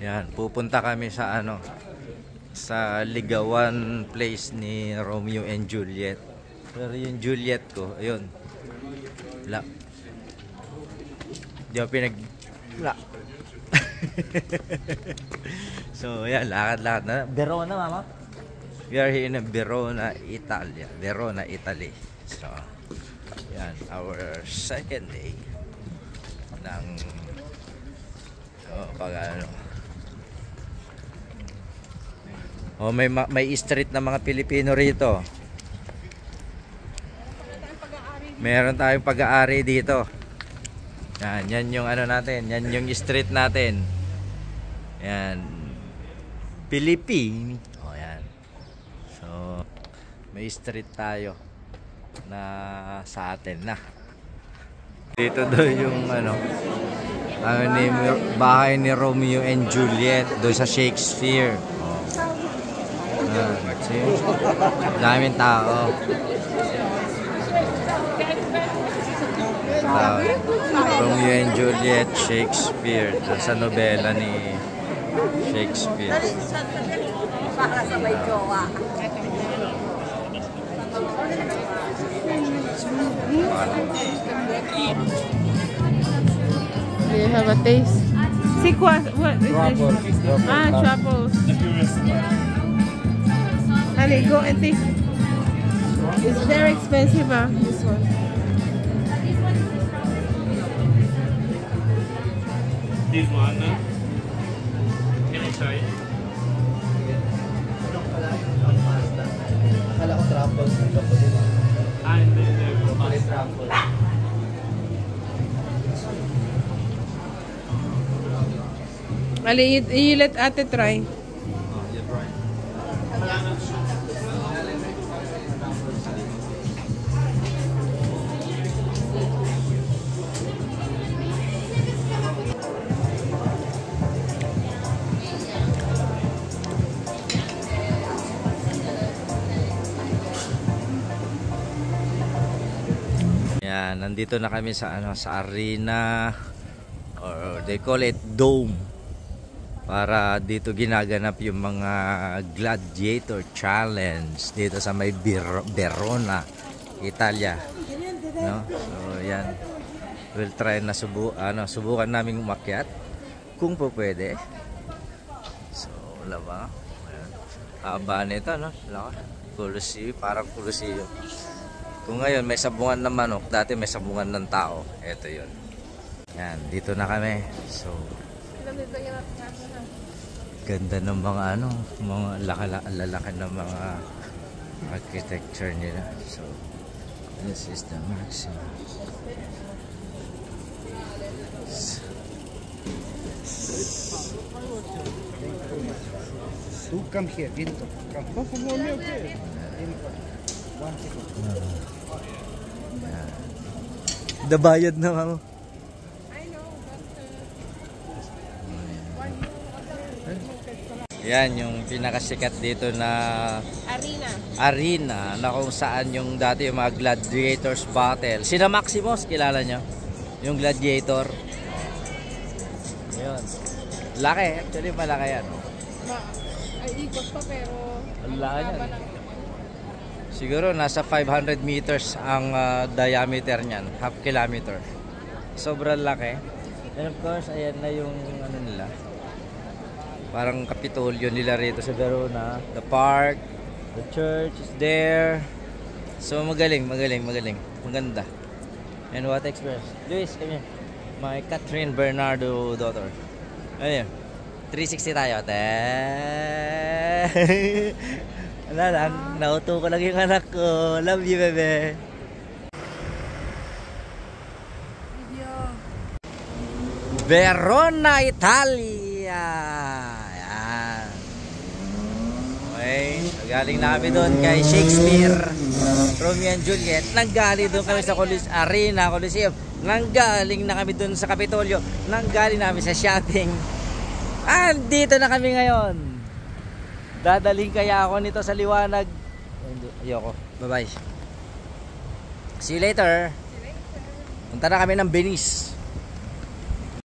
Yan, pupunta kami sa ano, sa ligawan place ni Romeo and Juliet. Pero yung Juliet ko, ayun. Wala. Di ako wala. So, yan, lakad-lakad na. Verona, mama? We are here in Verona, Italia. Verona, Italy. So, yan, our second day ng pag-ano. May street na mga Pilipino rito. Meron tayong pag-aari dito. Yan yung ano natin, yan yung street natin. Yan. Philippine. Oh, yan. So, may street tayo na sa atin na. Dito daw yung ano, bahay ni Romeo and Juliet doon sa Shakespeare. Daming tao. Romeo and Juliet, Shakespeare, sa nobela ni Shakespeare. Para sa may jowa. Do you have a taste? See what is this? Truffles. Honey, go and taste. It's very expensive, this one. This one, can I try it? Akala ko truffles ng chocolate. And then the Truffles. Ali, you let ate try. Yan, nandito na kami sa ano, sa arena, or they call it dome. Para dito ginaganap yung mga gladiator challenge dito sa may Verona, Italia. No? So yan. We'll try na subukan naming umakyat kung po pwede. So, wala ba? Ayan. Haba nito, no? Colosseum, parang Colosseum. Kung ngayon may sabungan ng manok, dati may sabungan ng tao. Ito yun. Yan, dito na kami. So, ganda ng mga ano, mga lalaki ng mga architecture nila. So, this is the maximum. You come here, Vinto. Come. Okay. Dabayad na ako. Yan yung pinakasikat dito na arena na kung saan yung dati yung mga gladiators battle. Sina Maximus, kilala nyo? Yung gladiator. Yun. Laki, actually malaki yan. Ay, ikot pa pero ang laki yan. Siguro nasa 500 meters ang diameter niyan, half kilometer. Sobrang laki. And of course, ayan na yung ano nila. Parang Kapitolyo nila rito sa Verona. The park, the church is there. So magaling. Maganda. And what experience? Luis, come here. My Catherine Bernardo daughter. Ayun. 360 tayo. Wala lang. Nauto ko lang yung anak ko. Love you, bebe. Verona, Italia. Ayan. Okay. Nagaling na kami doon kay Shakespeare, Romeo and Juliet. Nanggaling doon kami sa Arena, Coliseum. Nanggaling na kami doon sa Kapitolyo. Nanggaling namin sa shopping. Dito na kami ngayon. Dadaling kaya ako nito sa liwanag. Ayoko. Bye-bye. See you later. Punta na kami ng Venice.